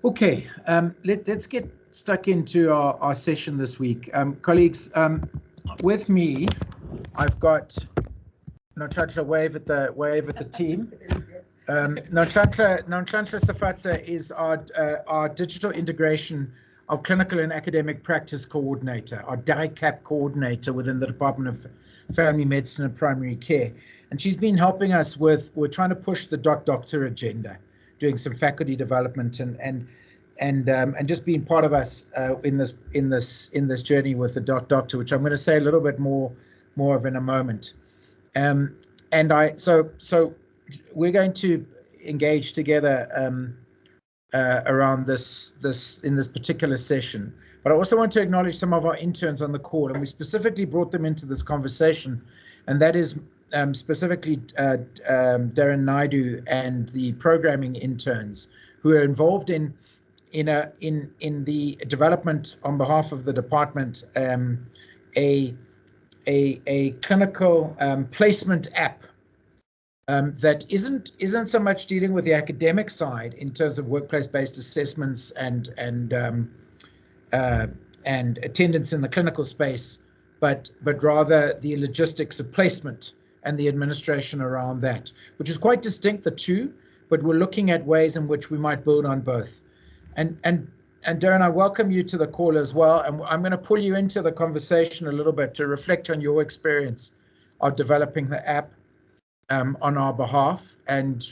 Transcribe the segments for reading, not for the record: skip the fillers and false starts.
Okay, let's get stuck into our session this week. Colleagues, with me, I've got Nonhlanhla. Wave at the team. Nonhlanhla Sefatsa is our digital integration of clinical and academic practice coordinator, our DICAP coordinator within the Department of Family Medicine and Primary Care, and she's been helping us we're trying to push the DotDr agenda, doing some faculty development and just being part of us in this journey with the DotDr, which I'm going to say a little bit more of in a moment. So we're going to engage together around this in this particular session. But I also want to acknowledge some of our interns on the call, and we specifically brought them into this conversation, and that is specifically Darren Naidu and the programming interns who are involved in the development on behalf of the department a clinical placement app that isn't so much dealing with the academic side in terms of workplace-based assessments and attendance in the clinical space, but rather the logistics of placement and the administration around that, which is quite distinct, the two, but we're looking at ways in which we might build on both. And Darren, I welcome you to the call as well, and I'm going to pull you into the conversation a little bit to reflect on your experience of developing the app on our behalf and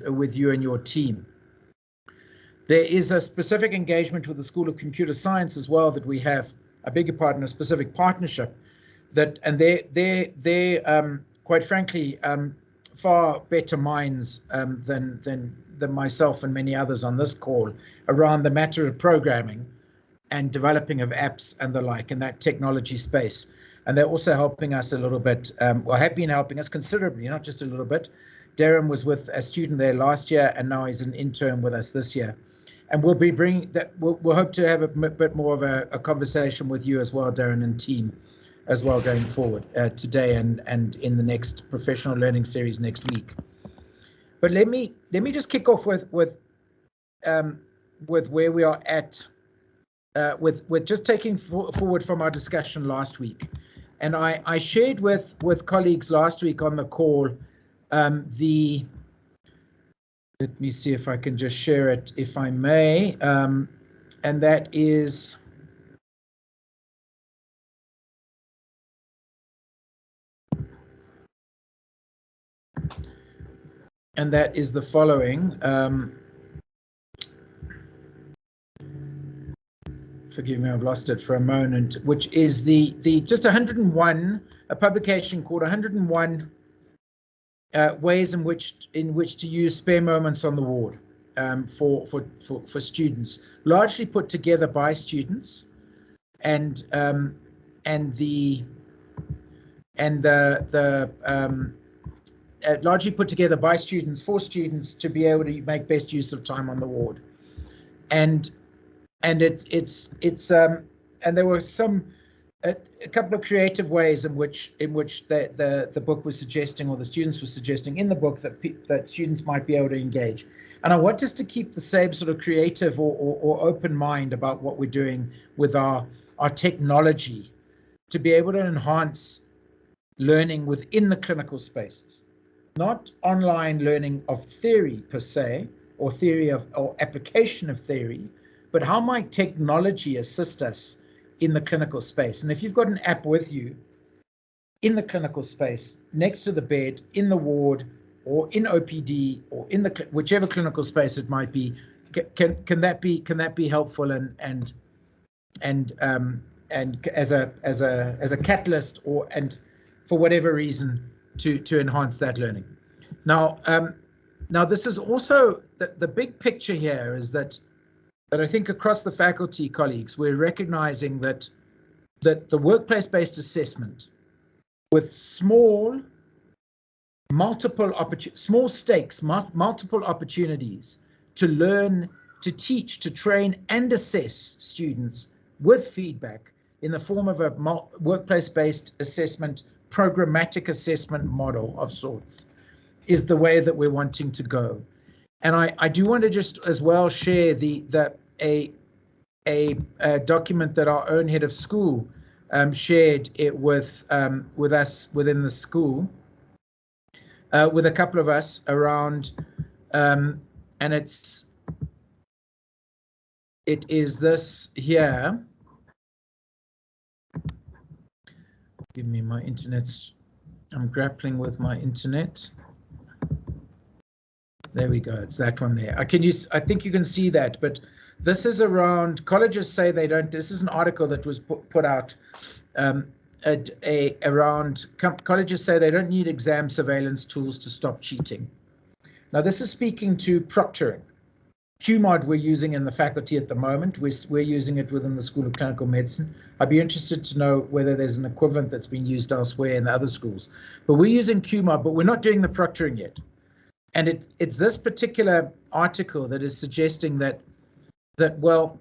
with you and your team. There is a specific engagement with the School of Computer Science as well that we have, I beg your pardon, a specific partnership that, and they're quite frankly far better minds than myself and many others on this call around the matter of programming and developing of apps and the like in that technology space. And they're also helping us a little bit, well, have been helping us considerably, not just a little bit. Darren was with a student there last year, and now he's an intern with us this year. And we'll be bringing that. We'll hope to have a bit more of a conversation with you as well, Darren, and team as well going forward today and in the next professional learning series next week. But let me just kick off with where we are at with just taking forward from our discussion last week. And I shared with colleagues last week on the call let me see if I can just share it, if I may, and that is the following. Forgive me, I've lost it for a moment, which is the just 101, a publication called 101 ways in which to use spare moments on the ward for students, largely put together by students, and largely put together by students for students to be able to make best use of time on the ward, and there were a couple of creative ways in which the book was suggesting, or the students were suggesting in the book, that students might be able to engage. And I want us to keep the same sort of creative or open mind about what we're doing with our technology to be able to enhance learning within the clinical spaces, not online learning of theory per se, or application of theory, but how might technology assist us in the clinical space? And if you've got an app with you in the clinical space, next to the bed, in the ward, or in OPD, or in the whichever clinical space it might be, can that be helpful and as a catalyst and for whatever reason to enhance that learning? Now this is also the big picture here is that I think across the faculty colleagues, we're recognizing that the workplace-based assessment with small stakes, multiple opportunities to learn, to teach, to train and assess students with feedback in the form of a workplace-based assessment, programmatic assessment model of sorts, is the way that we're wanting to go. And I do want to just as well share a document that our own head of school shared it with us within the school, with a couple of us around, and it is this here. Give me my internet's. I'm grappling with my internet. There we go. It's that one there. I think you can see that, but this is around colleges say they don't. This is an article that was put out around colleges say they don't need exam surveillance tools to stop cheating. Now, this is speaking to proctoring. QMOD we're using in the faculty at the moment. We're using it within the School of Clinical Medicine. I'd be interested to know whether there's an equivalent that's been used elsewhere in the other schools. But we're using QMOD, but we're not doing the proctoring yet. And it's this particular article that is suggesting that well,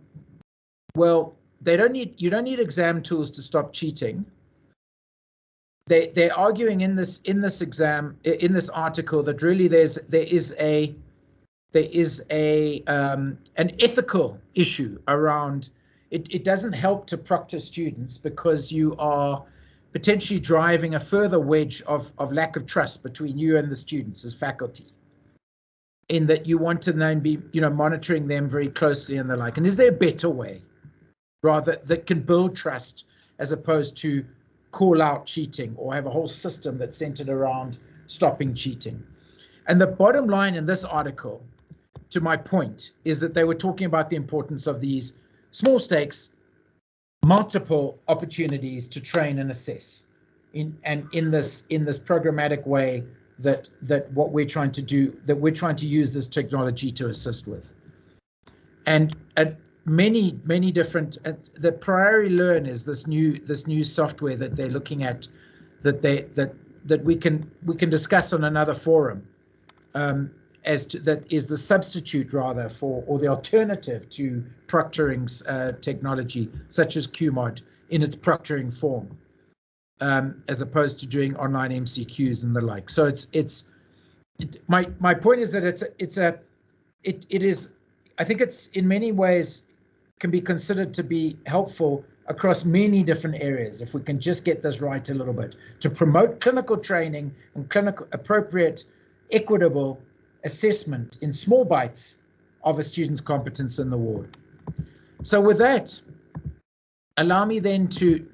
you don't need exam tools to stop cheating. They're arguing in this article that really there is an ethical issue around it. It doesn't help to proctor students because you are potentially driving a further wedge of lack of trust between you and the students as faculty, in that you want to then be monitoring them very closely and the like. And is there a better way rather that can build trust as opposed to call out cheating or have a whole system that's centered around stopping cheating? And the bottom line in this article, to my point, is that they were talking about the importance of these small stakes, multiple opportunities to train and assess in this programmatic way that what we're trying to do, that we're trying to use this technology to assist with. And many different, the Priori Learn is this new software that they're looking at, that we can discuss on another forum, that is the substitute rather for, or the alternative to proctoring's technology, such as QMOD in its proctoring form, as opposed to doing online MCQs and the like. So my point is that it is, I think it's in many ways can be considered to be helpful across many different areas if we can just get this right a little bit, to promote clinical training and clinical appropriate, equitable assessment in small bites of a student's competence in the ward. So with that, allow me then to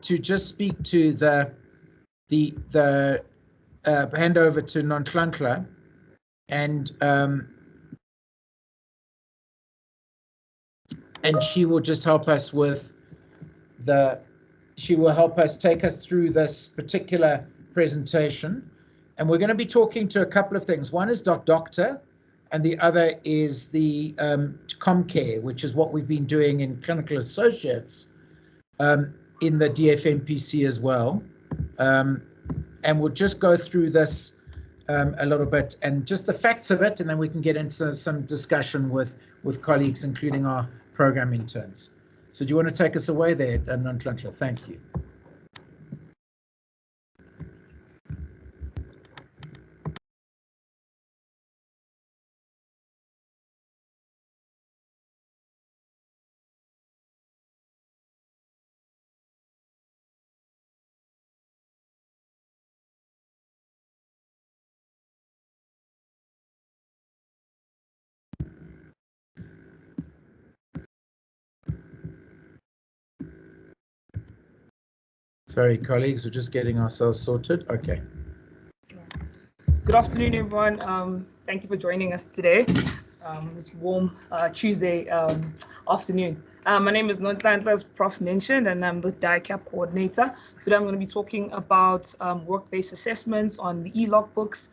just speak to the handover to Nonhlanhla, and she will just help us with she will help us take us through this particular presentation. And we're going to be talking to a couple of things. One is DotDr, and the other is the Commcare, which is what we've been doing in clinical associates in the DFMPC as well. And we'll just go through this a little bit and just the facts of it, and then we can get into some discussion with colleagues, including our program interns. So do you want to take us away there, Nonhlanhla? Thank you. Sorry, colleagues, we're just getting ourselves sorted. Okay. Good afternoon, everyone. Thank you for joining us today, this warm Tuesday afternoon. My name is Nonhlanhla, as Prof mentioned, and I'm the DICAP coordinator. Today I'm going to be talking about work-based assessments on the e-logbooks.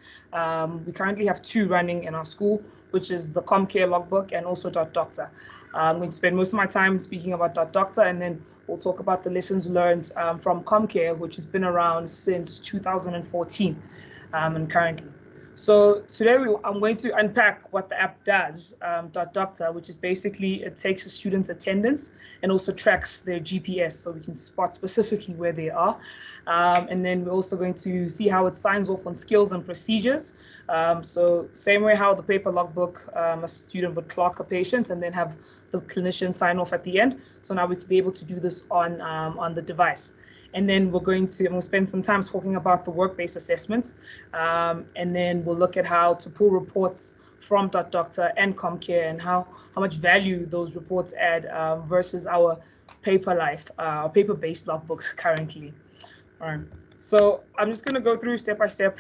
We currently have two running in our school, which is the Commcare logbook and also DotDr. I'm going to spend most of my time speaking about DotDr, and then we'll talk about the lessons learned from Commcare, which has been around since 2014 and currently. So today I'm going to unpack what the app does, DotDr, which is basically it takes a student's attendance and also tracks their GPS so we can spot specifically where they are. And then we're also going to see how it signs off on skills and procedures. So same way how the paper logbook, a student would clock a patient and then have the clinician sign off at the end. So now we could be able to do this on the device. And then I'm going to spend some time talking about the work-based assessments. And then we'll look at how to pull reports from DotDr and Commcare and how much value those reports add versus our paper-based logbooks currently. All right. So I'm just going to go through step by step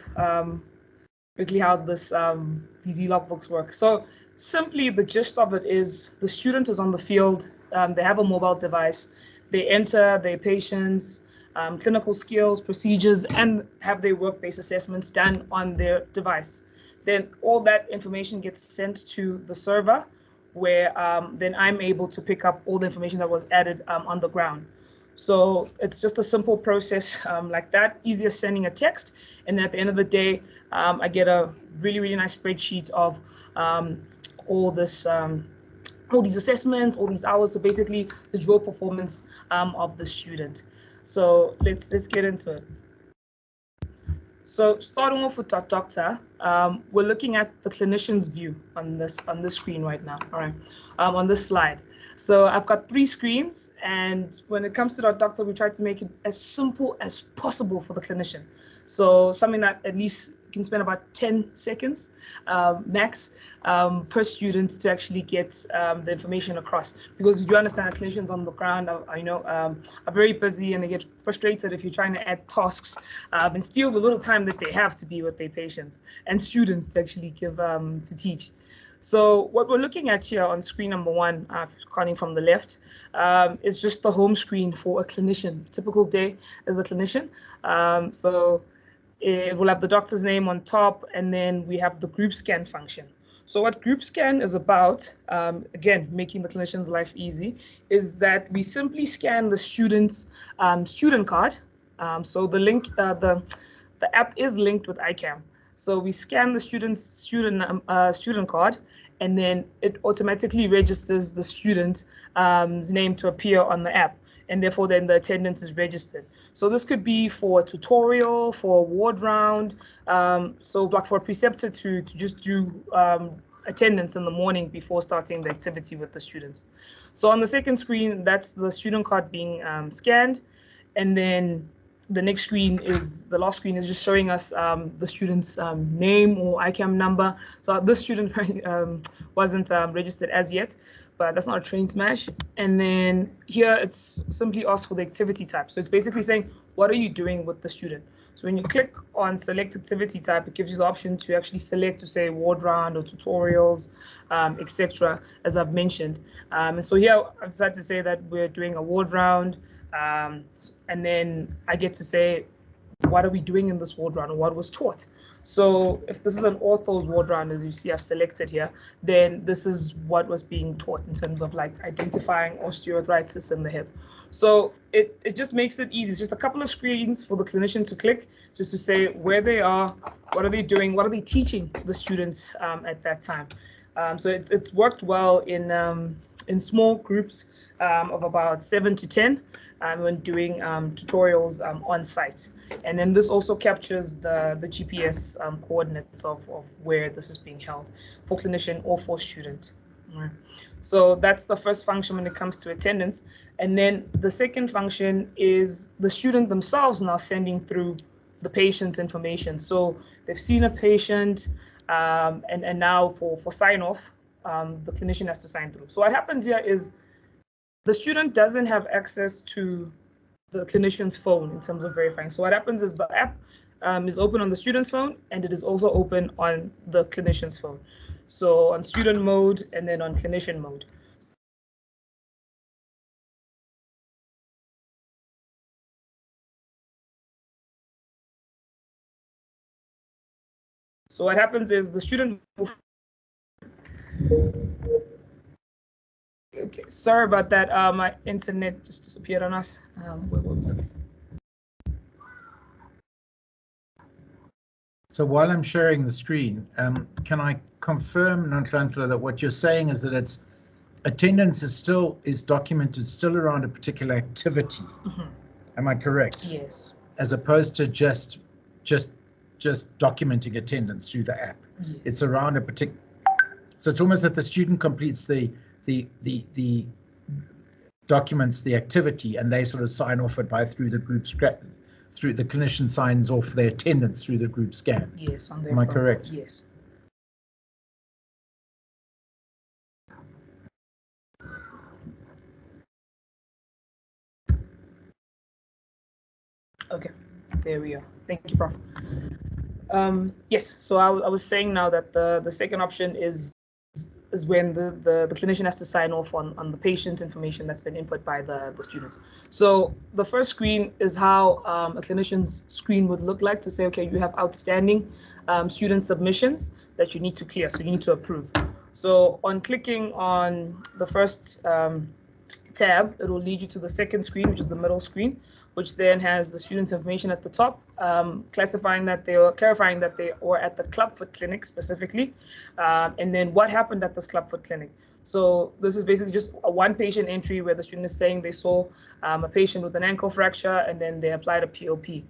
quickly how these logbooks work. So simply the gist of it is the student is on the field. They have a mobile device. They enter their patients, clinical skills, procedures, and have their work-based assessments done on their device. Then all that information gets sent to the server where then I'm able to pick up all the information that was added on the ground. So it's just a simple process like that, easier sending a text. And at the end of the day, I get a really, really nice spreadsheet of all these assessments, all these hours. So basically the draw performance of the student. So let's get into it. So starting off with DotDr, we're looking at the clinician's view on this screen right now. All right, on this slide. So I've got 3 screens, and when it comes to DotDr, we try to make it as simple as possible for the clinician. So something that at least you can spend about 10 seconds max per student to actually get the information across. Because you do understand that clinicians on the ground are very busy, and they get frustrated if you're trying to add tasks and steal the little time that they have to be with their patients and students to actually give to teach. So what we're looking at here on screen number 1, starting from the left, is just the home screen for a clinician. Typical day as a clinician. So it will have the doctor's name on top, and then we have the group scan function. So what group scan is about, again, making the clinician's life easy, is that we simply scan the student's student card. So the link, the app is linked with ICAM. So we scan the student's student card, and then it automatically registers the student's name to appear on the app, and therefore then the attendance is registered. So this could be for a tutorial, for a ward round, so like for a preceptor to just do attendance in the morning before starting the activity with the students. So on the second screen, that's the student card being scanned, and then the next screen is, the last screen is just showing us the student's name or ICAM number. So this student wasn't registered as yet, but that's not a train smash. And then here it's simply asked for the activity type. So it's basically saying, what are you doing with the student? So when you click on select activity type, it gives you the option to actually select to say ward round or tutorials, etc., as I've mentioned. And so here I've decided to say that we're doing a ward round. And then I get to say, what are we doing in this ward round, or what was taught? So if this is an ortho's ward round, as you see I've selected here, then this is what was being taught in terms of like identifying osteoarthritis in the hip. So it just makes it easy. It's just a couple of screens for the clinician to click, just to say where they are, what are they doing, what are they teaching the students at that time. So it's worked well in small groups of about 7 to 10 when doing tutorials on site. And then this also captures the GPS coordinates of where this is being held for clinician or for student. Right. So that's the first function when it comes to attendance. And then the second function is the student themselves now sending through the patient's information. So they've seen a patient, and now for sign off, the clinician has to sign through. So what happens here is the student doesn't have access to the clinician's phone in terms of verifying. So what happens is the app is open on the student's phone, and it is also open on the clinician's phone. So on student mode and then on clinician mode. So what happens is the student. Okay, sorry about that. My internet just disappeared on us. So while I'm sharing the screen, can I confirm, Nonhlanhla, that what you're saying is that it's attendance is documented still around a particular activity? Mm-hmm. Am I correct? Yes. As opposed to just documenting attendance through the app. Yes. It's around a particular. So it's almost that the student completes the documents the activity, and they sort of sign off it through the group through the clinician signs off their attendance through the group scan. Yes, on their Am I correct? Yes. Okay, there we are. Thank you, Prof. Yes, so I was saying now that the second option is when the clinician has to sign off on the patient information that's been input by the students. So the first screen is how a clinician's screen would look like to say, okay, you have outstanding student submissions that you need to clear, so you need to approve. So on clicking on the first tab, it will lead you to the second screen, which is the middle screen, which then has the student's information at the top, clarifying that they were at the clubfoot clinic specifically, and then what happened at this clubfoot clinic. So this is basically just a one patient entry where the student is saying they saw a patient with an ankle fracture and then they applied a POP.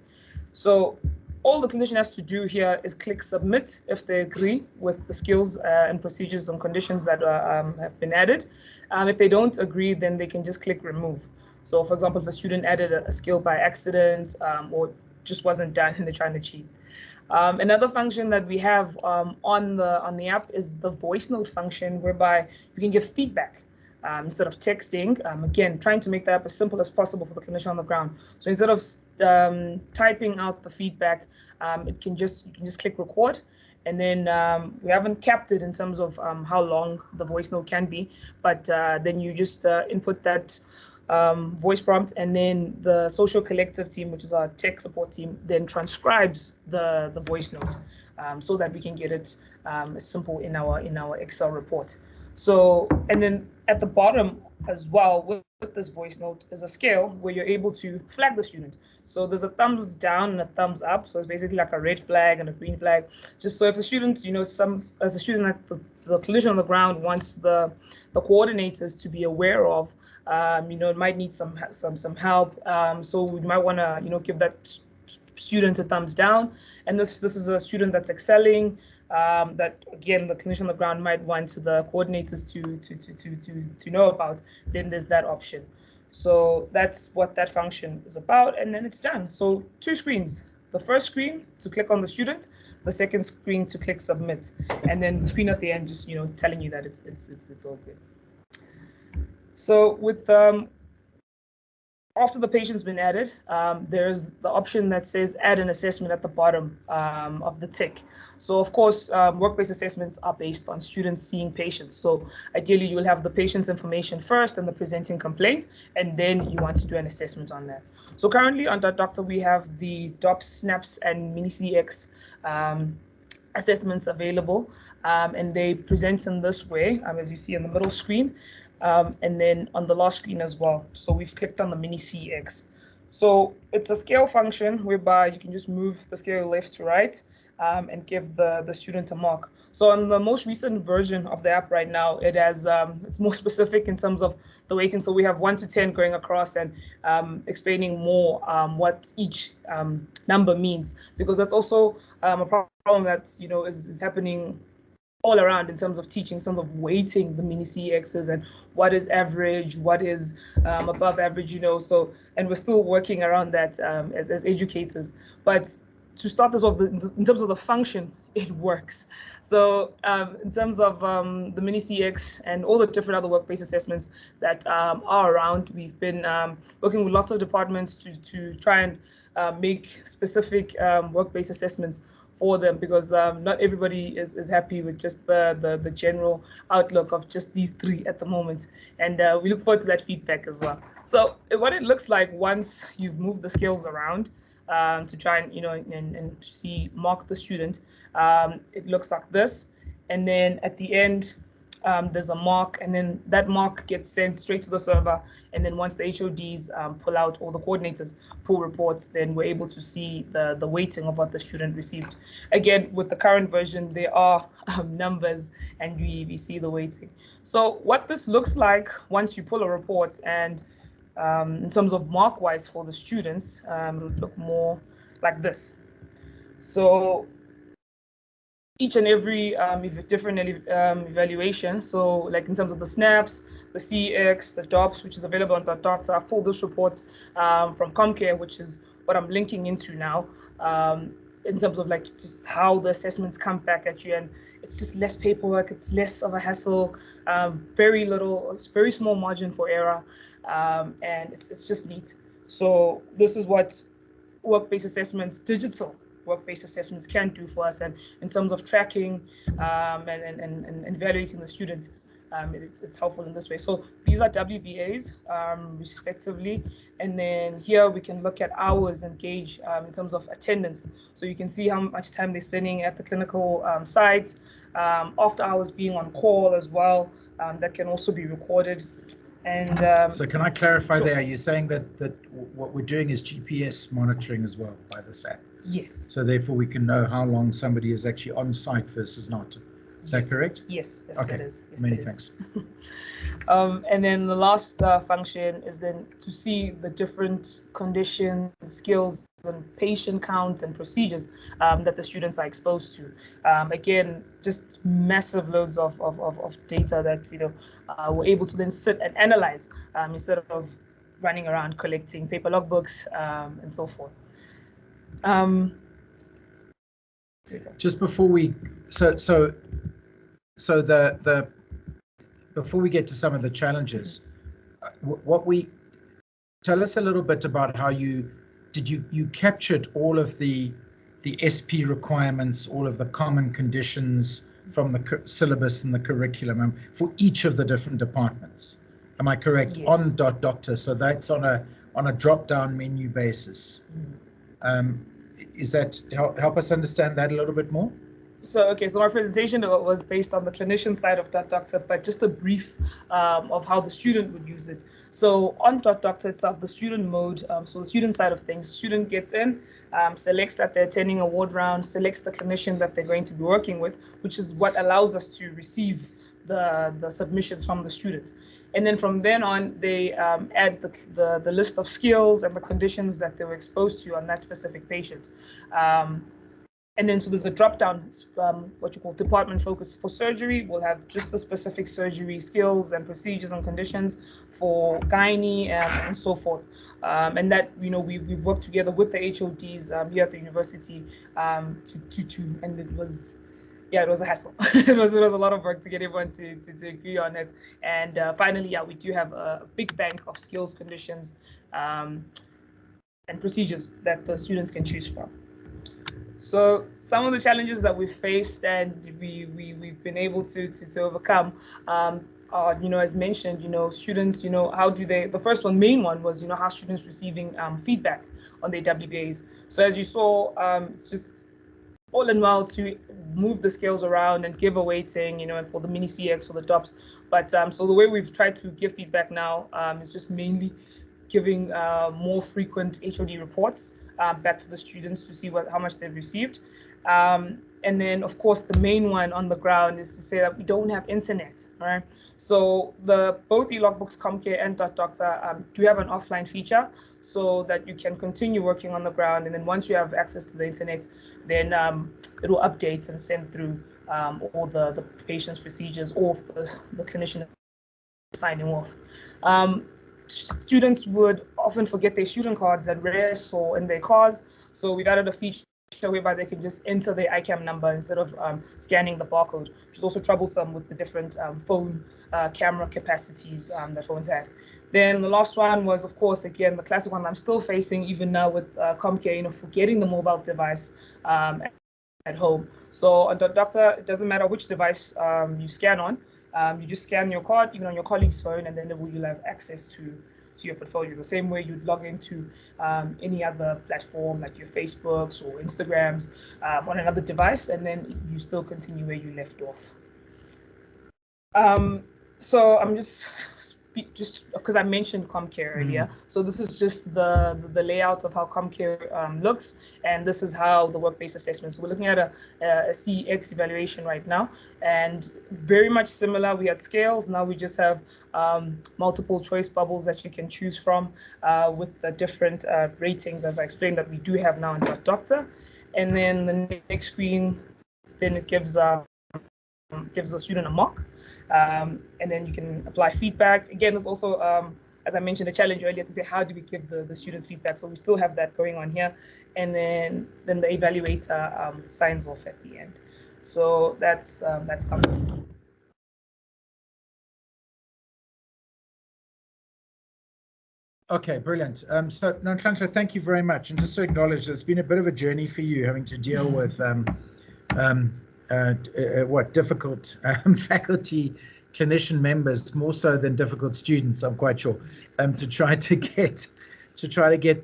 So all the clinician has to do here is click submit if they agree with the skills and procedures and conditions that have been added. If they don't agree, then they can just click remove. So for example, if a student added a skill by accident or just wasn't done and they're trying to cheat. Another function that we have on the app is the voice note function, whereby you can give feedback instead of texting. Again, trying to make that as simple as possible for the clinician on the ground. So instead of typing out the feedback, you can just click record, and then we haven't capped it in terms of how long the voice note can be, but then you just input that voice prompt, and then the social collective team, which is our tech support team, then transcribes the voice note so that we can get it simple in our Excel report. So, and then at the bottom as well with this voice note is a scale where you're able to flag the student. So there's a thumbs down and a thumbs up. So it's basically like a red flag and a green flag. Just so if the student, as a student at the clinician on the ground wants the coordinators to be aware of, it might need some help. So we might want to, give that student a thumbs down. And this is a student that's excelling. That again the clinician on the ground might want the coordinators to know about, then there's that option. So that's what that function is about, and then it's done. So 2 screens: the first screen to click on the student, the second screen to click submit, and then the screen at the end just telling you that it's all good. So with after the patient's been added, there's the option that says add an assessment at the bottom of the tick. So of course, work-based assessments are based on students seeing patients. So ideally, you will have the patient's information first and the presenting complaint, and then you want to do an assessment on that. So currently on DotDr, we have the DOPS, SNAPS, and Mini-CX assessments available, and they present in this way, as you see on the middle screen. And then on the last screen as well. So we've clicked on the Mini-CX. So it's a scale function whereby you can just move the scale left to right and give the student a mark. So on the most recent version of the app right now, it has it's more specific in terms of the weighting. So we have 1 to 10 going across and explaining more what each number means, because that's also a problem that is happening all around in terms of teaching, in terms of weighting the Mini-CXs and what is average, what is above average, so, and we're still working around that as educators. But to start this off, in terms of the function, it works. So in terms of the Mini-CX and all the different other work-based assessments that are around, we've been working with lots of departments to try and make specific work-based assessments for them, because not everybody is happy with just the general outlook of just these 3 at the moment, and we look forward to that feedback as well. So what it looks like once you've moved the scales around to try and and mark the student, it looks like this, and then at the end there's a mark, and then that mark gets sent straight to the server. And then once the HODs pull out, or the coordinators pull reports, then we're able to see the weighting of what the student received. Again, with the current version, there are numbers, and we see the weighting. So what this looks like once you pull a report, and in terms of mark-wise for the students, it would look more like this. So each and every different evaluation. So like in terms of the SNAPs, the CEX, the DOPS, which is available on DotDr. I pulled this report from Commcare, which is what I'm linking into now, in terms of like just how the assessments come back at you. And it's just less paperwork, it's less of a hassle, very small margin for error, and it's just neat. So this is what work-based assessments, digital work-based assessments can do for us, and in terms of tracking and evaluating the student, it's helpful in this way. So these are WBAs respectively, and then here we can look at hours and gauge in terms of attendance. So you can see how much time they're spending at the clinical site, after hours being on call as well. That can also be recorded. And so can I clarify there? Are you saying that what we're doing is GPS monitoring as well by this app? Yes. So therefore we can know how long somebody is actually on site versus not. Is that correct? Yes, okay. It is. Yes, many thanks. And then the last function is then to see the different conditions, skills, and patient counts and procedures that the students are exposed to. Again, just massive loads of data that we're able to then sit and analyze instead of running around collecting paper logbooks and so forth. Just before we before we get to some of the challenges, tell us a little bit about how you captured all of the SP requirements, all of the common conditions from the syllabus and the curriculum for each of the different departments. Am I correct? Yes. On DotDr, so that's on a drop-down menu basis. Is that help us understand that a little bit more? So my presentation was based on the clinician side of DotDr, but just a brief of how the student would use it. So on DotDr itself, the student mode, so the student side of things, student gets in, selects that they're attending a ward round, selects the clinician that they're going to be working with, which is what allows us to receive the submissions from the student. And then from then on, they add the list of skills and the conditions that they were exposed to on that specific patient. And then so there's a drop down, what you call department focus. For surgery, we'll have just the specific surgery skills and procedures and conditions. For gynae and so forth. And that, we've worked together with the HODs here at the university and it was a hassle. it was a lot of work to get everyone to agree on it. And finally, we do have a big bank of skills, conditions, and procedures that the students can choose from. So some of the challenges that we've faced and we've been able to overcome are, as mentioned, students, how do they, the first one, main one was, how students receiving feedback on their WBAs. So as you saw, it's just all in well to move the scales around and give a weighting, and for the mini CX or the DOPS. But so the way we've tried to give feedback now is just mainly giving more frequent HOD reports back to the students to see how much they've received. And then, of course, the main one on the ground is to say that we don't have internet, right? So both logbooks, Commcare and DotDr, do have an offline feature so that you can continue working on the ground. And then once you have access to the internet, then it will update and send through all the patient's procedures or the clinician signing off. Students would often forget their student cards at rest or in their cars. So we've added a feature whereby they can just enter their ICAM number instead of scanning the barcode, which is also troublesome with the different phone camera capacities that phones had. Then the last one was, of course, again, the classic one I'm still facing even now with Commcare, forgetting the mobile device at home. So on DotDr, it doesn't matter which device you scan on. You just scan your card, even on your colleague's phone, and then you'll have access to your portfolio. The same way you'd log into any other platform like your Facebooks or Instagrams on another device, and then you still continue where you left off. So I'm just because I mentioned Commcare earlier. So this is just the layout of how Commcare looks, and this is how the work-based assessment. So we're looking at a CX evaluation right now, and very much similar. We had scales. Now we just have multiple choice bubbles that you can choose from with the different ratings, as I explained, that we do have now in DotDr. And then the next screen, then it gives the student a mock. And then you can apply feedback. Again, there's also, as I mentioned, a challenge earlier to say, how do we give the students feedback? So we still have that going on here. And then the evaluator signs off at the end. So that's coming. Okay, brilliant. So Nonhlanhla, thank you very much. And just to acknowledge, it's been a bit of a journey for you having to deal with difficult faculty clinician members, more so than difficult students, I'm quite sure, to try to get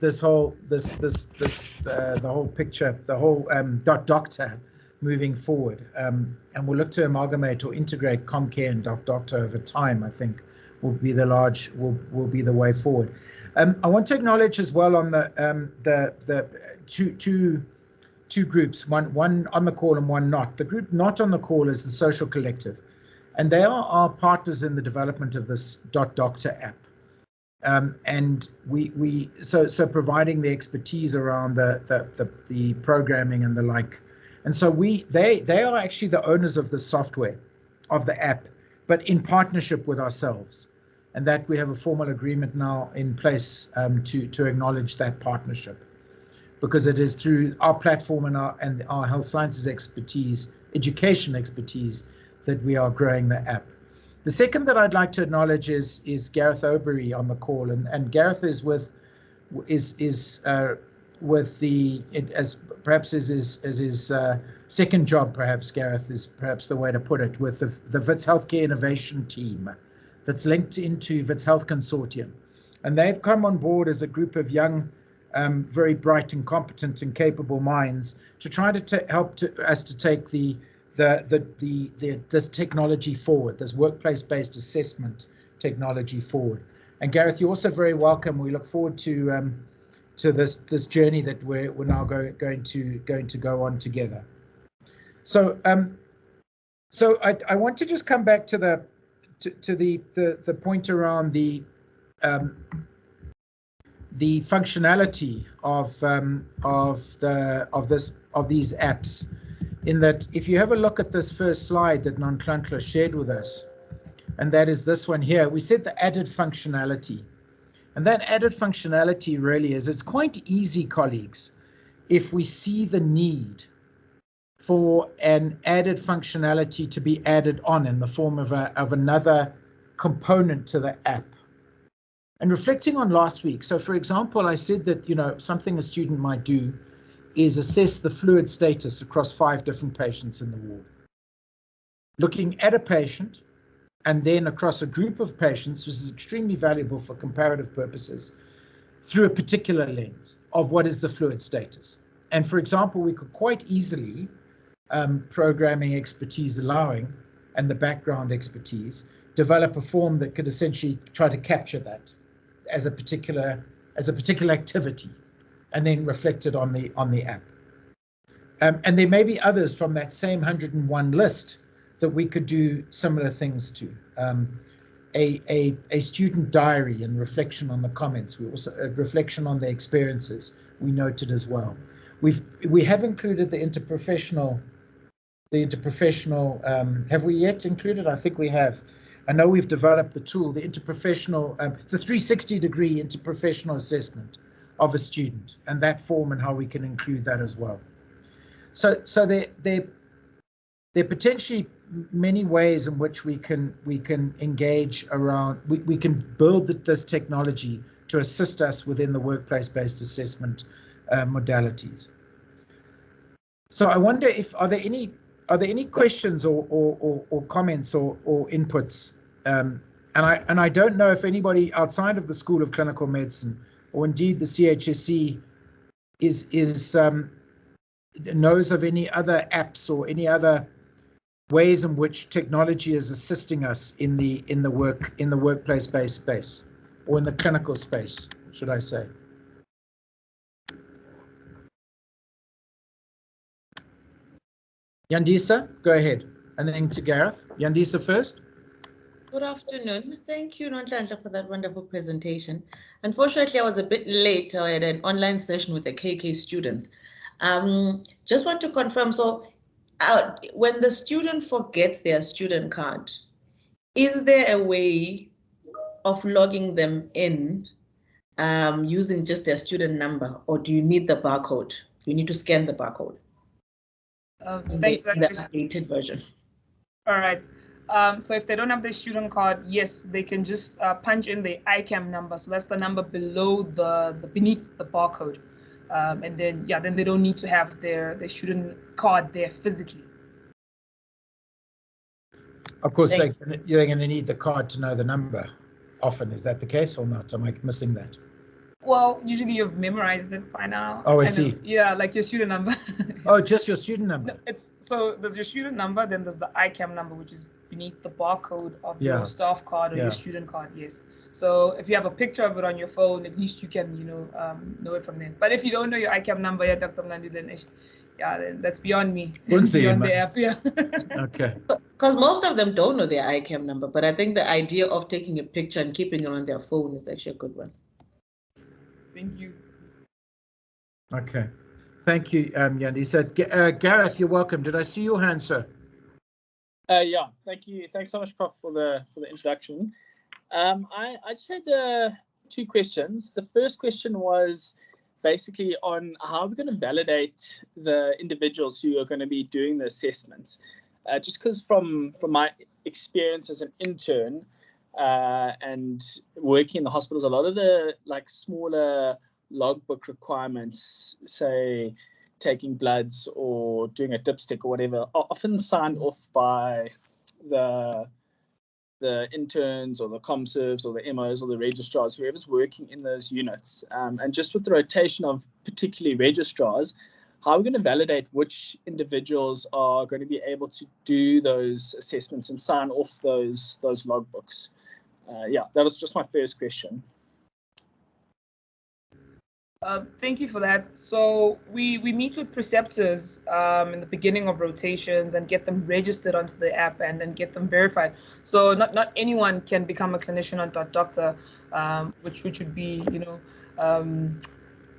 this whole the whole picture, the whole DotDr moving forward, and we'll look to amalgamate or integrate Commcare and DotDr over time. I think will be the way forward. I want to acknowledge as well on the two groups, one on the call and one not. The group not on the call is the Social Collective, and they are our partners in the development of this DotDr app. And so providing the expertise around the programming and the like. And so they are actually the owners of the software, of the app, but in partnership with ourselves. And that we have a formal agreement now in place to acknowledge that partnership, because it is through our platform and our health sciences expertise, education expertise, that we are growing the app. The second that I'd like to acknowledge is Gareth Obery on the call, and Gareth is with the, as perhaps his second job, perhaps Gareth is perhaps the way to put it, with the Wits Healthcare Innovation Team that's linked into Wits Health Consortium, and they've come on board as a group of young, very bright and competent and capable minds to try to help us to take this technology forward, this workplace-based assessment technology forward. And Gareth, you're also very welcome. We look forward to this journey that we're now going to go on together. So I want to just come back to the point around the functionality of these apps, in that if you have a look at this first slide that Nonhlanhla shared with us, and that is this one here, we said the added functionality. And that added functionality really is, it's quite easy, colleagues, if we see the need for an added functionality to be added on in the form of another component to the app. And reflecting on last week, so for example, I said that, something a student might do is assess the fluid status across 5 different patients in the ward. Looking at a patient and then across a group of patients, which is extremely valuable for comparative purposes, through a particular lens of what is the fluid status. And for example, we could quite easily, programming expertise allowing, and the background expertise, develop a form that could essentially try to capture that as a particular activity, and then reflected on the app. And there may be others from that same 101 list that we could do similar things to. A student diary and reflection on the comments. We also reflection on the experiences we noted as well. We have included the interprofessional. Have we yet included? I think we have. I know we've developed the tool, the interprofessional, the 360-degree interprofessional assessment of a student, and that form and how we can include that as well. So there are potentially many ways in which we can engage around. We can build this technology to assist us within the workplace-based assessment modalities. So I wonder if are there any questions or comments or inputs, and I don't know if anybody outside of the School of Clinical Medicine or indeed the CHSC knows of any other apps or any other ways in which technology is assisting us in the workplace-based space, or in the clinical space, should I say. Yandisa, go ahead, and then to Gareth. Yandisa first. Good afternoon. Thank you, Nonhlanhla, for that wonderful presentation. Unfortunately, I was a bit late. I had an online session with the KK students. Just want to confirm, so when the student forgets their student card, is there a way of logging them in using just their student number, or do you need the barcode? Do you need to scan the barcode? Thanks in the updated version. All right. So if they don't have their student card, yes, they can just punch in the ICAM number. So that's the number below beneath the barcode. And then, yeah, then they don't need to have their student card there physically. Of course, they're going to need the card to know the number often. Is that the case or not? Am I missing that? Well, usually you've memorized it by now. Oh, I see. Yeah, like your student number. Oh, just your student number. No, so there's your student number, then there's the ICAM number, which is beneath the barcode of your staff card or your student card. Yes. So if you have a picture of it on your phone, at least you can, know it from there. But if you don't know your ICAM number, yeah, then that's beyond me. Beyond the app, yeah. Okay. Because most of them don't know their ICAM number, but I think the idea of taking a picture and keeping it on their phone is actually a good one. Thank you. Okay. Thank you, Yandi. So, Gareth, you're welcome. Did I see your hand, sir? Yeah, thank you. Thanks so much, Prof, for the introduction. I just had two questions. The first question was basically on how we're going to validate the individuals who are going to be doing the assessments. Just because from my experience as an intern and working in the hospitals, a lot of the smaller logbook requirements, say taking bloods or doing a dipstick or whatever, are often signed off by the interns or the comserves or the MOs or the registrars, whoever's working in those units. And just with the rotation of particularly registrars, how are we going to validate which individuals are going to be able to do those assessments and sign off those logbooks? Yeah, that was just my first question. Thank you for that. So we meet with preceptors in the beginning of rotations and get them registered onto the app and then get them verified. So not anyone can become a clinician on DotDr, which would be,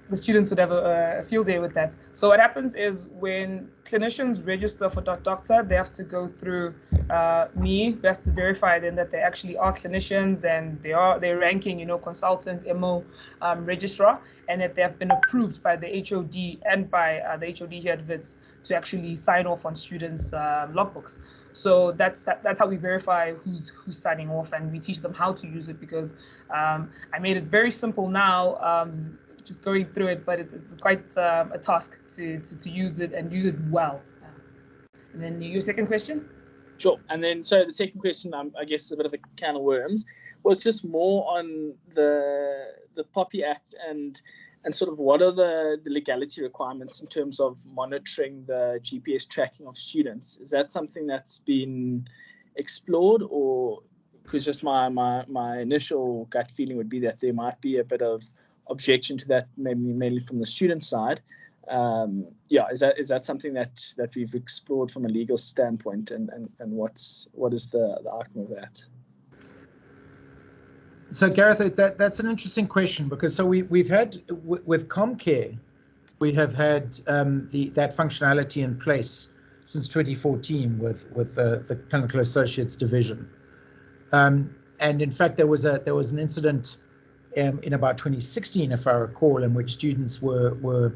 the students would have a field day with that. So what happens is when clinicians register for DotDr, they have to go through me, who has to verify then that they actually are clinicians and they're ranking, consultant, MO, registrar, and that they have been approved by the HOD and by the HOD here at WITS to actually sign off on students' logbooks. So that's how we verify who's signing off, and we teach them how to use it, because I made it very simple now. Just going through it, but it's quite a task to use it and use it well. And then your second question? Sure. And then so the second question, I guess a bit of a can of worms, was just more on the POPI Act and sort of what are the legality requirements in terms of monitoring the GPS tracking of students. Is that something that's been explored, or because just my initial gut feeling would be that there might be a bit of objection to that, mainly from the student side. Yeah, is that something that we've explored from a legal standpoint, and what is the outcome of that? So Gareth, that's an interesting question, because so we've had with Commcare, we have had that functionality in place since 2014 with the Clinical Associates Division, and in fact there was an incident in about 2016, if I recall, in which students were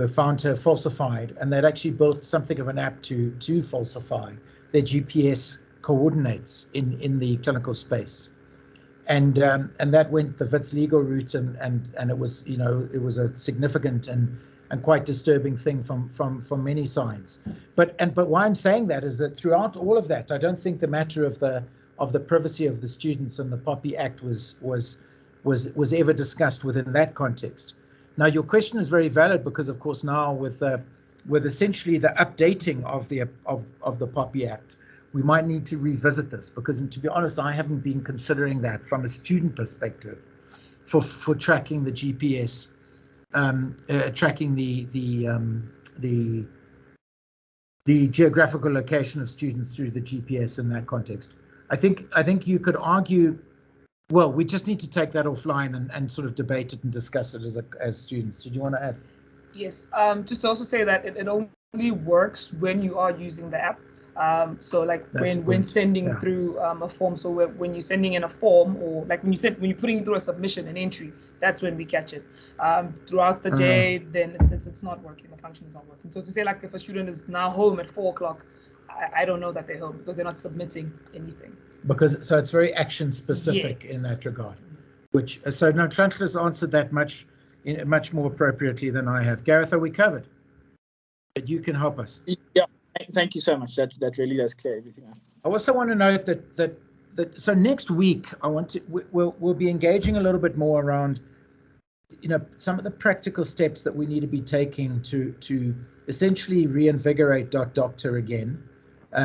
found to have falsified, and they'd actually built something of an app to falsify their GPS coordinates in the clinical space, and that went the WITS legal route, and it was it was a significant and quite disturbing thing from many sides. But why I'm saying that is that throughout all of that, I don't think the matter of the privacy of the students and the POPI Act was ever discussed within that context. Now, your question is very valid, because of course now with with essentially the updating of the POPI Act, we might need to revisit this, because, and to be honest, I haven't been considering that from a student perspective for tracking the GPS, tracking the geographical location of students through the GPS in that context. I think you could argue, well, we just need to take that offline and sort of debate it and discuss it as students. Did you want to add? Yes, just to also say that it only works when you are using the app. So like when sending through a form, so when you're sending in a form, or like when you're putting through a submission and entry, that's when we catch it. Throughout the day, then it's not working. The function is not working. So to say, like, if a student is now home at 4 o'clock, I don't know that they're home because they're not submitting anything. So it's very action specific, yes, in that regard. Which so Nonhlanhla's answered that much more appropriately than I have. Gareth, are we covered? But you can help us. Yeah. Thank you so much. That really does clear everything up. I also want to note that so next week we'll be engaging a little bit more around, some of the practical steps that we need to be taking to essentially reinvigorate DotDr again,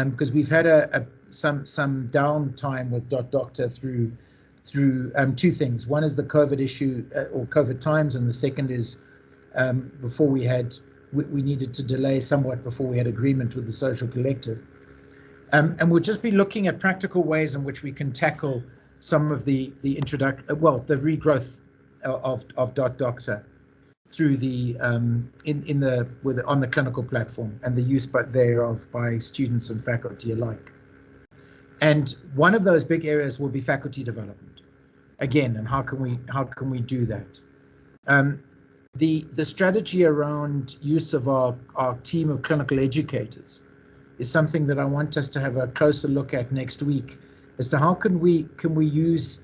because we've had some downtime with DotDr through two things. One is the COVID issue or COVID times, and the second is before we needed to delay somewhat before we had agreement with the social collective. And we'll just be looking at practical ways in which we can tackle some of the regrowth of DotDr through on the clinical platform, and the use thereof by students and faculty alike. And one of those big areas will be faculty development again, and how can we do that? The strategy around use of our team of clinical educators is something that I want us to have a closer look at next week, as to how can we use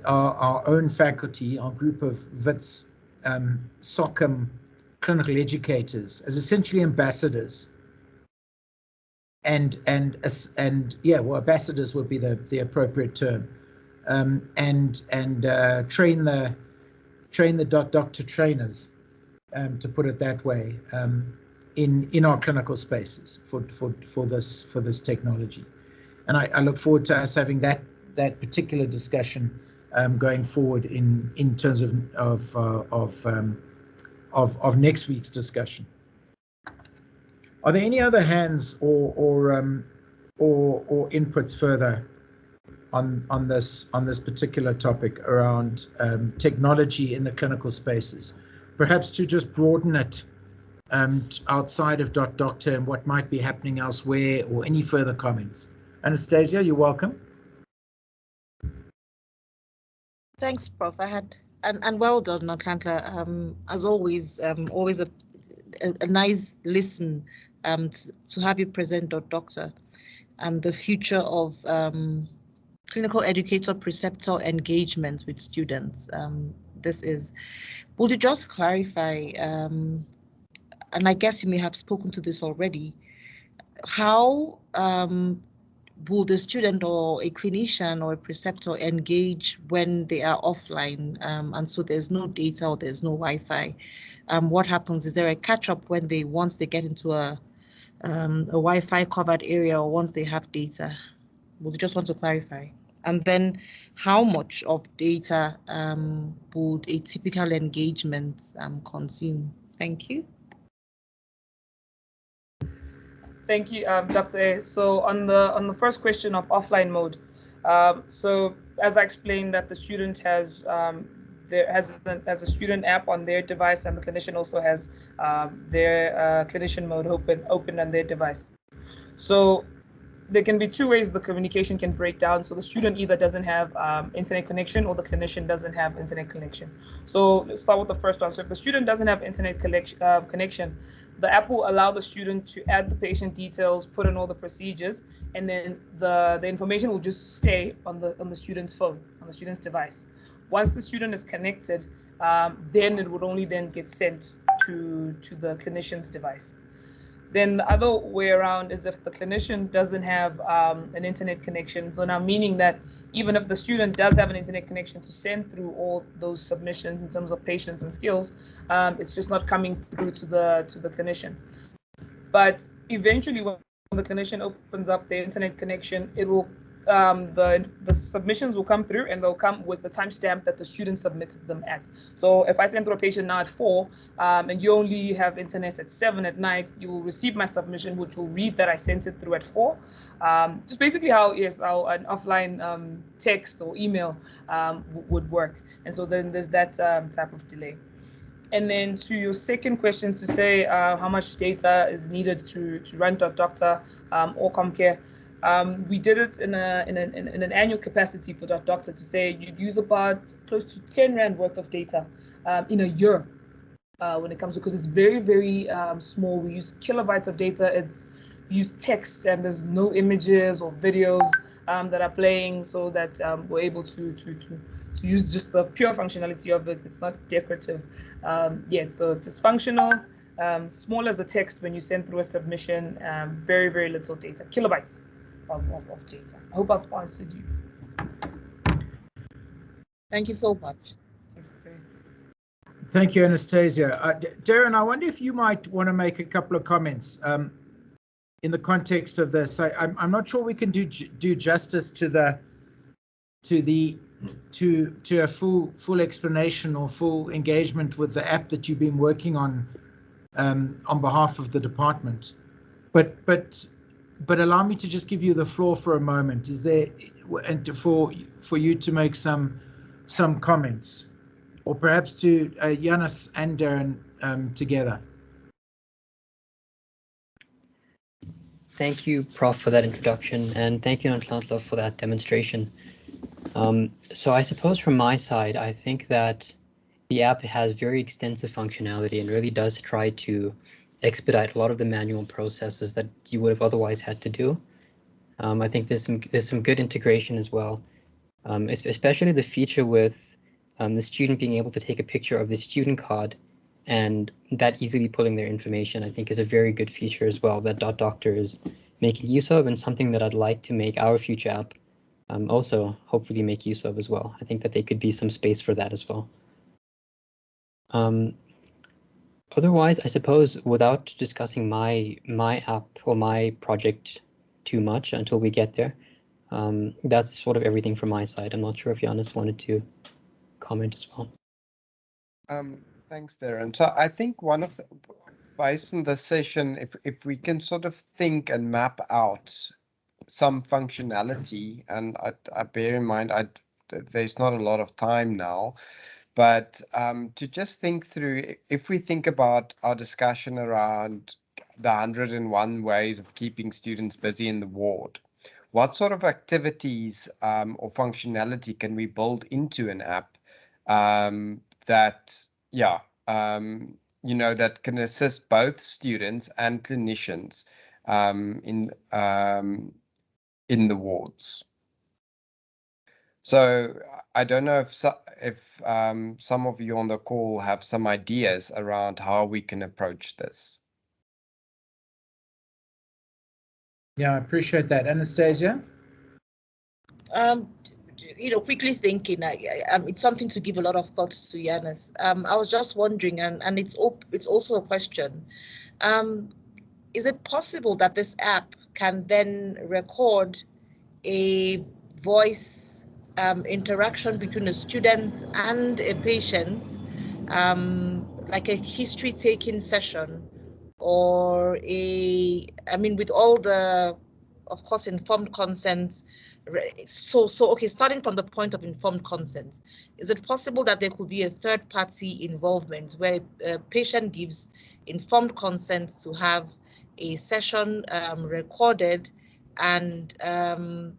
our own faculty, our group of WITS, SOCM clinical educators, as essentially ambassadors. And ambassadors would be the appropriate term, and train the DotDr trainers, to put it that way, in our clinical spaces for this technology. And I look forward to us having that particular discussion going forward in terms of next week's discussion. Are there any other hands or inputs further on this particular topic around technology in the clinical spaces? Perhaps to just broaden it outside of DotDr and what might be happening elsewhere, or any further comments. Anastasia, you're welcome. Thanks, Prof. And well done, Nonhlanhla. As always, always a nice listen to have you present DotDr and the future of clinical educator preceptor engagement with students. Would you just clarify, and I guess you may have spoken to this already, how will the student or a clinician or a preceptor engage when they are offline, and so there's no data or there's no Wi-Fi? What happens? Is there a catch-up once they get into a Wi-Fi covered area, or once they have data? We just want to clarify. And then how much of data would a typical engagement consume? Thank you. Thank you, Dr. A. So on the first question of offline mode, so as I explained, that the student has a student app on their device, and the clinician also has their clinician mode open on their device. So there can be two ways the communication can break down. So the student either doesn't have internet connection, or the clinician doesn't have internet connection. So let's start with the first one. So if the student doesn't have internet connection, the app will allow the student to add the patient details, put in all the procedures, and then the information will just stay on the student's phone, on the student's device. Once the student is connected, then it would only then get sent to the clinician's device. Then the other way around is if the clinician doesn't have an internet connection. So now meaning that even if the student does have an internet connection to send through all those submissions in terms of patients and skills, it's just not coming through to the clinician. But eventually, when the clinician opens up the internet connection, it will the submissions will come through, and they'll come with the timestamp that the student submitted them at. So if I send through a patient now at 4, and you only have internet at 7 at night, you will receive my submission, which will read that I sent it through at 4. Just basically how an offline text or email would work. And so then there's that type of delay. And then to your second question, to say how much data is needed to run DotDr or Commcare, we did it in an annual capacity for DotDr to say you'd use about close to 10 Rand worth of data in a year when it comes to, because it's very, very small. We use kilobytes of data. We use text, and there's no images or videos that are playing, so that we're able to use just the pure functionality of it. It's not decorative yet, so it's just functional, small as a text when you send through a submission, very, very little data, kilobytes of data. I hope I've answered you. Thank you so much. Thank you, Anastasia. Darren, I wonder if you might want to make a couple of comments in the context of this. I'm not sure we can do justice to a full explanation or full engagement with the app that you've been working on behalf of the department. But allow me to just give you the floor for a moment. Is there, and for you to make some comments, or perhaps to Giannis and Darren together. Thank you, Prof, for that introduction, and thank you, Nonhlanhla, for that demonstration. So I suppose from my side, I think that the app has very extensive functionality and really does try to expedite a lot of the manual processes that you would have otherwise had to do. I think there's some good integration as well, especially the feature with the student being able to take a picture of the student card and that easily pulling their information, I think is a very good feature as well that DotDr is making use of, and something that I'd like to make our future app also hopefully make use of as well. I think that there could be some space for that as well. Otherwise, I suppose without discussing my app or my project too much until we get there, that's sort of everything from my side. I'm not sure if Giannis wanted to comment as well. Thanks, Darren. So I think based on the session, if we can sort of think and map out some functionality, and I bear in mind there's not a lot of time now, but to just think through, if we think about our discussion around the 101 ways of keeping students busy in the ward, what sort of activities or functionality can we build into an app that can assist both students and clinicians in the wards? So I don't know if some of you on the call have some ideas around how we can approach this. Yeah, I appreciate that. Anastasia? Quickly thinking, it's something to give a lot of thoughts to, Giannis. I was just wondering, and it's also a question. Is it possible that this app can then record a voice interaction between a student and a patient, like a history-taking session, or with all the, of course, informed consent? So okay, starting from the point of informed consent, is it possible that there could be a third-party involvement where a patient gives informed consent to have a session recorded, and then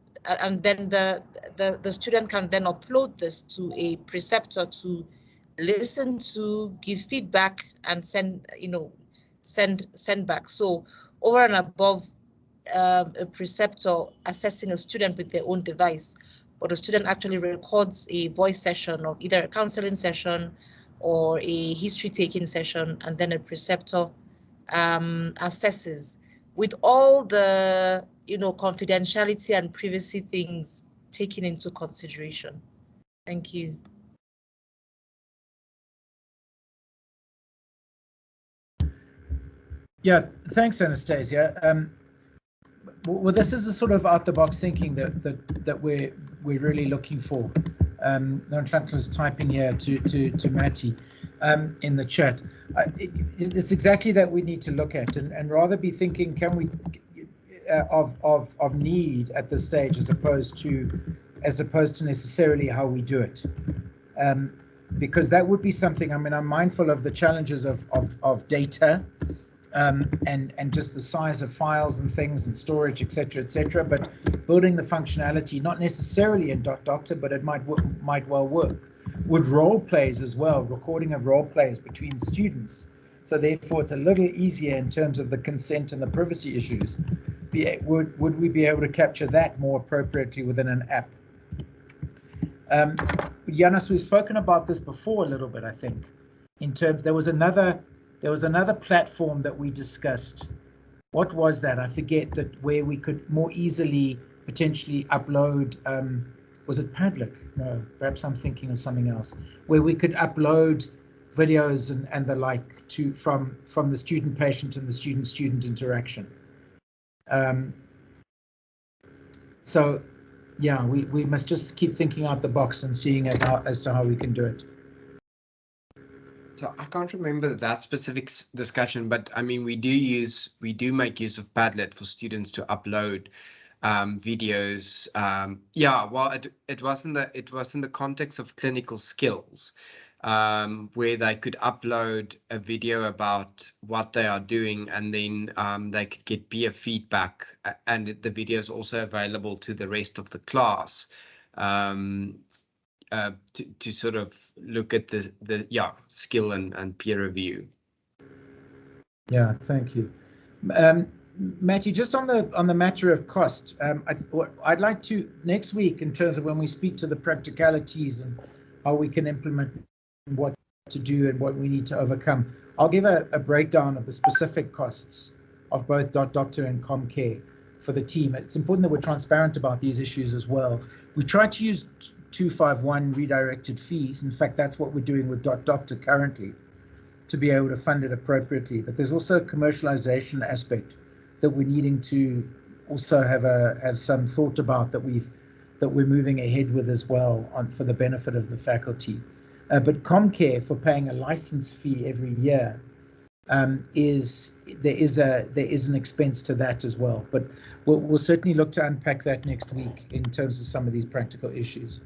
the student can then upload this to a preceptor to listen to, give feedback, and send back. So over and above a preceptor assessing a student with their own device, but the student actually records a voice session of either a counseling session or a history taking session, and then a preceptor assesses, with all the confidentiality and privacy things taken into consideration? Thank you. Yeah, thanks, Anastasia. Well, this is the sort of out-the-box thinking that we're really looking for. Nonhlanhla is typing here to Matty in the chat. It's exactly that we need to look at, and rather be thinking, can we of need at this stage, as opposed to necessarily how we do it. Because that would be something. I mean, I'm mindful of the challenges of data. And just the size of files and things and storage, etc., but building the functionality, not necessarily in DotDr, but it might well work. Would role plays as well, recording of role plays between students. So therefore, it's a little easier in terms of the consent and the privacy issues. Would we be able to capture that more appropriately within an app? Yanis, we've spoken about this before a little bit, I think. In terms, there was another platform that we discussed. What was that? I forget, that where we could more easily potentially upload. Was it Padlet? No, perhaps I'm thinking of something else. Where we could upload videos and the like from the student patient and the student interaction. So, yeah, we must just keep thinking out the box and seeing it as to how we can do it. So I can't remember that specific discussion, but I mean, we do make use of Padlet for students to upload videos. Yeah, well, it was in the context of clinical skills, where they could upload a video about what they are doing, and then they could get peer feedback, and the video is also available to the rest of the class. To sort of look at the skill and peer review. Yeah, thank you, Matthew. Just on the matter of cost, I'd like to next week, in terms of when we speak to the practicalities and how we can implement what to do and what we need to overcome, I'll give a breakdown of the specific costs of both DotDr and Commcare for the team. It's important that we're transparent about these issues as well. We try to use 251 redirected fees. In fact, that's what we're doing with DotDr currently, to be able to fund it appropriately. But there's also a commercialization aspect that we're needing to also have some thought about, that we're moving ahead with as well, for the benefit of the faculty. But Commcare, for paying a license fee every year, there is an expense to that as well. But we'll certainly look to unpack that next week in terms of some of these practical issues.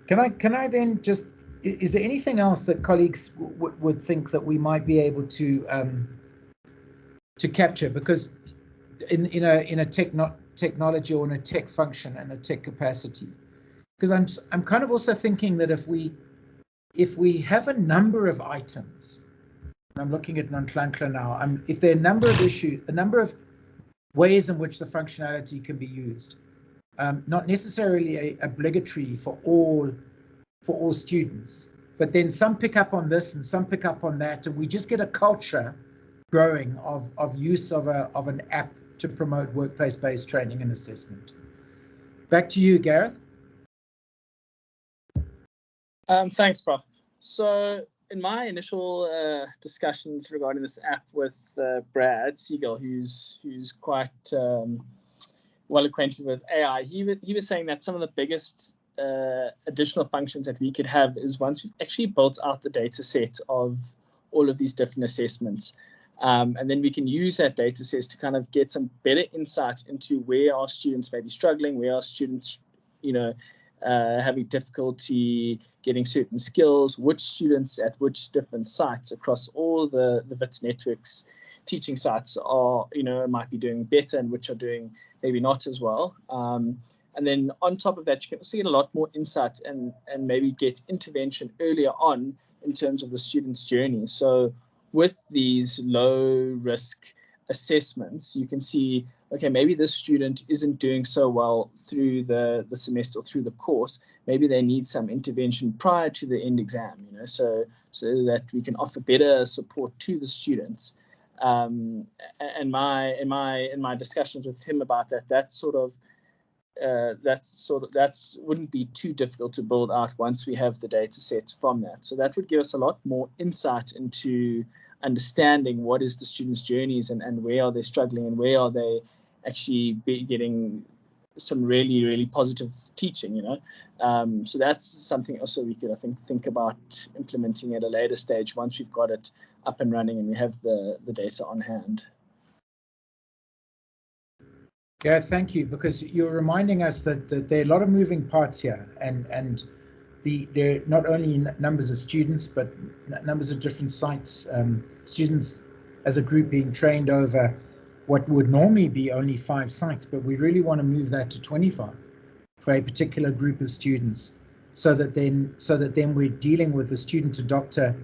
Can I then just, is there anything else that colleagues would think that we might be able to capture? Because in a technology or in a tech function and a tech capacity, because I'm kind of also thinking that if we have a number of items, and I'm looking at Nonhlanhla now, if there are a number of issues, a number of ways in which the functionality can be used. Not necessarily obligatory for all students, but then some pick up on this and some pick up on that, and we just get a culture growing of use of an app to promote workplace-based training and assessment. Back to you, Gareth. Thanks, Prof. So in my initial discussions regarding this app with Brad Siegel, who's quite well acquainted with AI, he was saying that some of the biggest additional functions that we could have is once we've actually built out the data set of all of these different assessments, and then we can use that data set to kind of get some better insight into where our students may be struggling, where our students, having difficulty getting certain skills, which students at which different sites across all the WITS networks teaching sites are, might be doing better and which are doing maybe not as well. And then on top of that, you can also get a lot more insight and maybe get intervention earlier on in terms of the student's journey. So with these low risk assessments, you can see, okay, maybe this student isn't doing so well through the semester or through the course. Maybe they need some intervention prior to the end exam, so that we can offer better support to the students. And in my discussions with him about that wouldn't be too difficult to build out once we have the data sets from that. So that would give us a lot more insight into understanding what is the students' journeys and where are they struggling and where are they actually getting some really, really positive teaching, So that's something also we could, I think about implementing at a later stage once we've got it up and running and we have the data on hand. Yeah, thank you, because you're reminding us that there are a lot of moving parts here, and there are not only numbers of students, but numbers of different sites, students as a group being trained over what would normally be only 5 sites, but we really want to move that to 25 for a particular group of students, so that then we're dealing with the student to doctor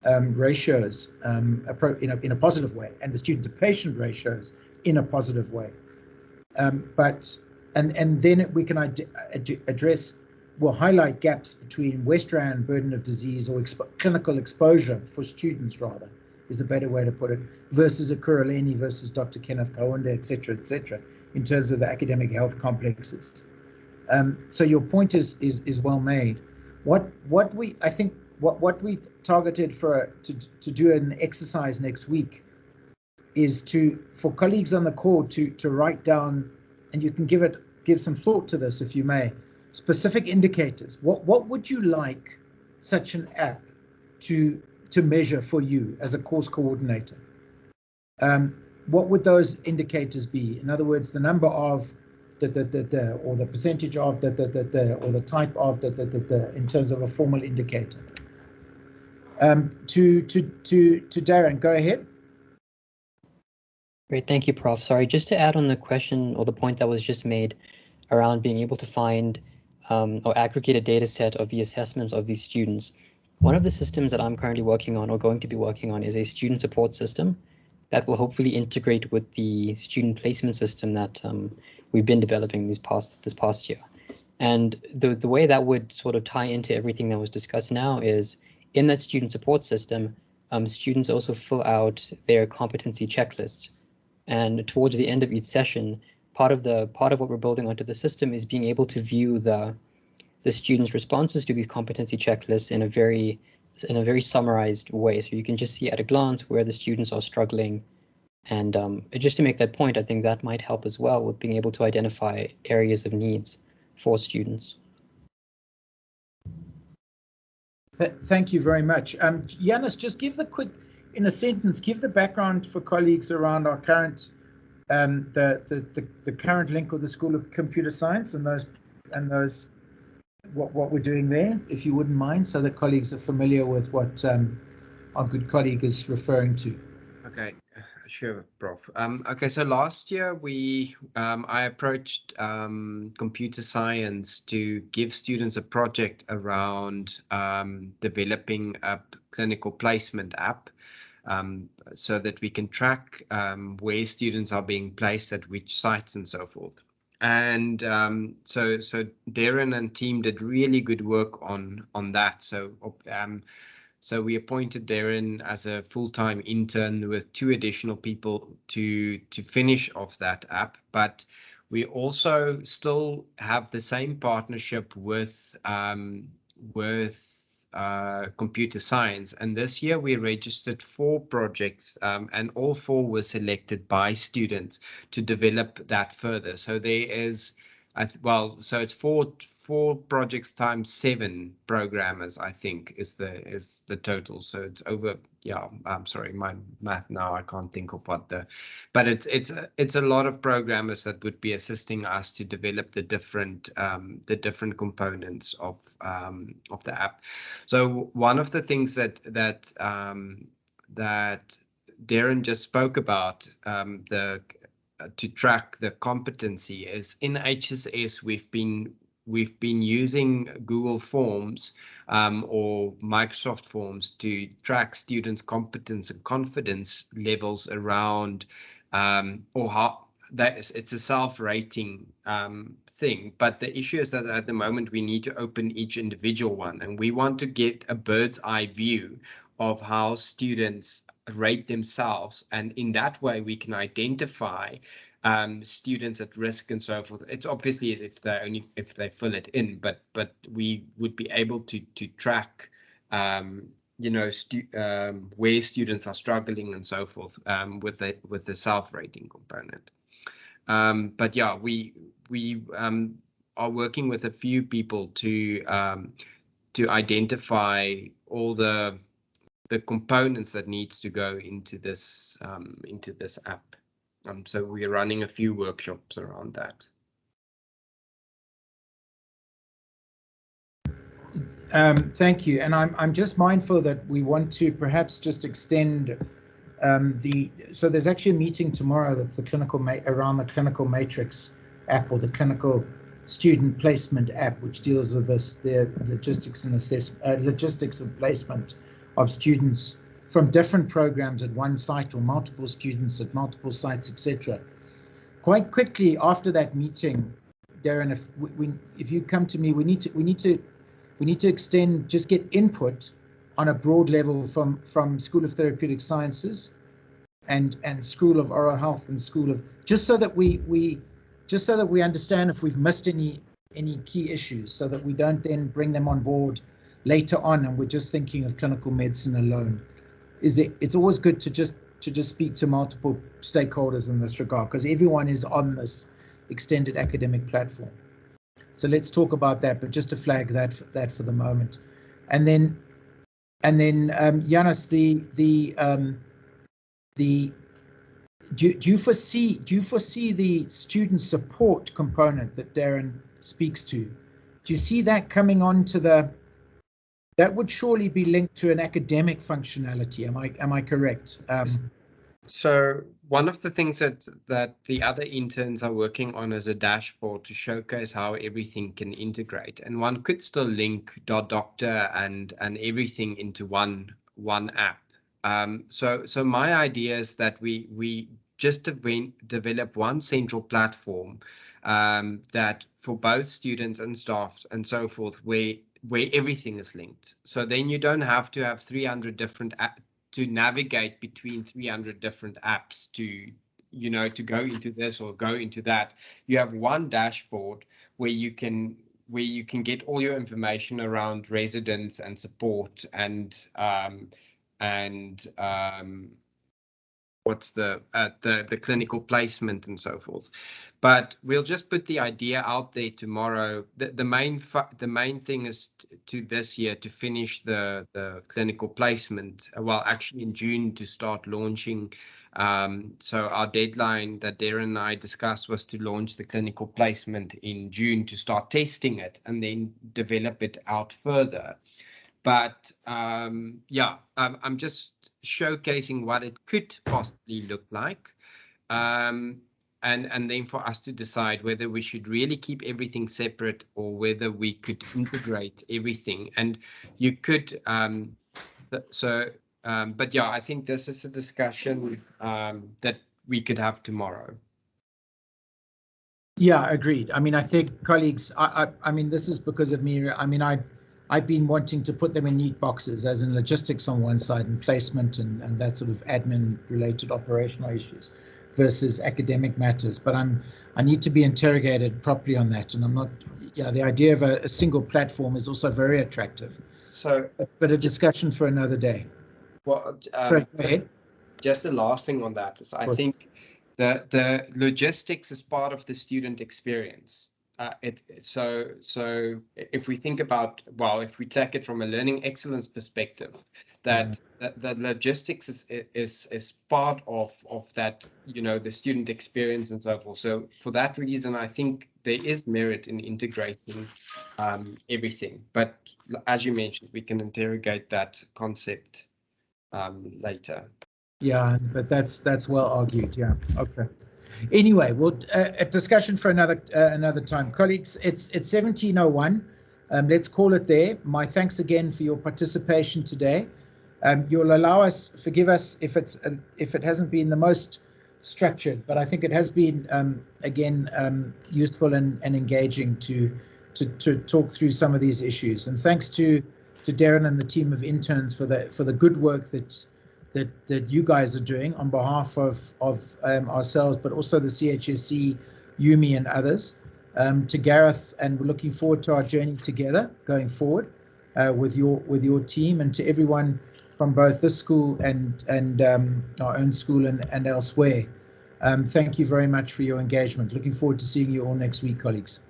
ratios in a positive way, and the student to patient ratios in a positive way. And then we can address, we'll highlight gaps between West Rand burden of disease or clinical exposure for students, rather, is the better way to put it, versus Ekurhuleni versus Dr. Kenneth Kaunda, et cetera, in terms of the academic health complexes. So your point is well made. What we targeted to do an exercise next week is for colleagues on the call to write down, and you can give some thought to this if you may, specific indicators. What would you like such an app to measure for you as a course coordinator? What would those indicators be? In other words, the number of or the percentage of or the type of in terms of a formal indicator. To Darren, go ahead. Great, thank you, Prof. Sorry, just to add on the question or the point that was just made around being able to find or aggregate a data set of the assessments of these students. One of the systems that I'm currently working on or going to be working on is a student support system that will hopefully integrate with the student placement system that we've been developing this past year. And the way that would sort of tie into everything that was discussed now is in that student support system, students also fill out their competency checklist. And towards the end of each session, part of what we're building onto the system is being able to view the students' responses to these competency checklists in a very summarized way. So you can just see at a glance where the students are struggling. And just to make that point, I think that might help as well with being able to identify areas of needs for students. Thank you very much. Yanis, just give in a sentence, give the background for colleagues around our current, the current link with the School of Computer Science and those what we're doing there, if you wouldn't mind, so that colleagues are familiar with what our good colleague is referring to. Okay, sure, Prof. Okay, so last year I approached computer science to give students a project around developing a clinical placement app, so that we can track where students are being placed at which sites and so forth. And so Darren and team did really good work on that. So we appointed Darren as a full-time intern with 2 additional people to finish off that app. But we also still have the same partnership with computer science. And this year we registered 4 projects, and all 4 were selected by students to develop that further. So there is, so it's 4 projects times 7 programmers, I think, is the total. So it's over. Yeah, I'm sorry, my math now, I can't think of but it's a lot of programmers that would be assisting us to develop the different components of the app. So one of the things that Darren just spoke about, to track the competency, is in HSS we've been using Google Forms or Microsoft Forms to track students' competence and confidence levels around or it's a self-rating thing, but the issue is that at the moment we need to open each individual one, and we want to get a bird's eye view of how students rate themselves, and in that way we can identify students at risk and so forth. It's obviously if they fill it in, but we would be able to track you know, where students are struggling and so forth with the self-rating component. But yeah, we are working with a few people to identify all the components that needs to go into this app. So we're running a few workshops around that. Thank you, and I'm just mindful that we want to perhaps just extend so there's actually a meeting tomorrow that's the around the clinical matrix app, or the clinical student placement app, which deals with the logistics and logistics of placement of students from different programs at one site, or multiple students at multiple sites, etc. Quite quickly after that meeting, Darren, if you come to me, we need to extend, just get input on a broad level from School of Therapeutic Sciences and School of Oral Health and School of, just so that we understand if we've missed any key issues, so that we don't then bring them on board later on and we're just thinking of clinical medicine alone. It's always good to just speak to multiple stakeholders in this regard, because everyone is on this extended academic platform. So let's talk about that, but just to flag that for the moment. And then Yanis, do you foresee the student support component that Darren speaks to? Do you see that coming on to that would surely be linked to an academic functionality? Am I correct? So one of the things that the other interns are working on is a dashboard to showcase how everything can integrate, and one could still link DotDr and everything into one app. So my idea is that we just develop one central platform that for both students and staff and so forth, where everything is linked. So then you don't have to have 300 different apps to navigate between 300 different apps to go into this or go into that. You have one dashboard where you can get all your information around residents and support and what's the clinical placement and so forth. But we'll just put the idea out there tomorrow. The main thing is to this year to finish the clinical placement. Well, actually in June to start launching. So our deadline that Darren and I discussed was to launch the clinical placement in June, to start testing it and then develop it out further. But yeah, I'm just showcasing what it could possibly look like. And then for us to decide whether we should really keep everything separate or whether we could integrate everything. And you could, but yeah, I think this is a discussion that we could have tomorrow. Yeah, agreed. I mean, I think colleagues, I mean, this is because of me. I mean, I've been wanting to put them in neat boxes, as in logistics on one side and placement and that sort of admin related operational issues versus academic matters. But I need to be interrogated properly on that. And I'm not, the idea of a single platform is also very attractive. So, but a discussion for another day. Well, sorry, go ahead. Just the last thing on that is, I think the logistics is part of the student experience. So if we think about, well, if we take it from a learning excellence perspective, that logistics is part of that, the student experience and so forth. So for that reason, I think there is merit in integrating everything. But as you mentioned, we can interrogate that concept later. Yeah, but that's well argued. Yeah. Okay. Anyway, we'll a discussion for another time, colleagues. It's 17:01. Let's call it there. My thanks again for your participation today. You'll forgive us if it hasn't been the most structured, but I think it has been again useful and engaging to talk through some of these issues. And thanks to Darren and the team of interns for the good work that you guys are doing on behalf of ourselves, but also the CHSC, Yumi, and others. To Gareth, and we're looking forward to our journey together going forward with your team, and to everyone from both this school and our own school and elsewhere. Thank you very much for your engagement. Looking forward to seeing you all next week, colleagues.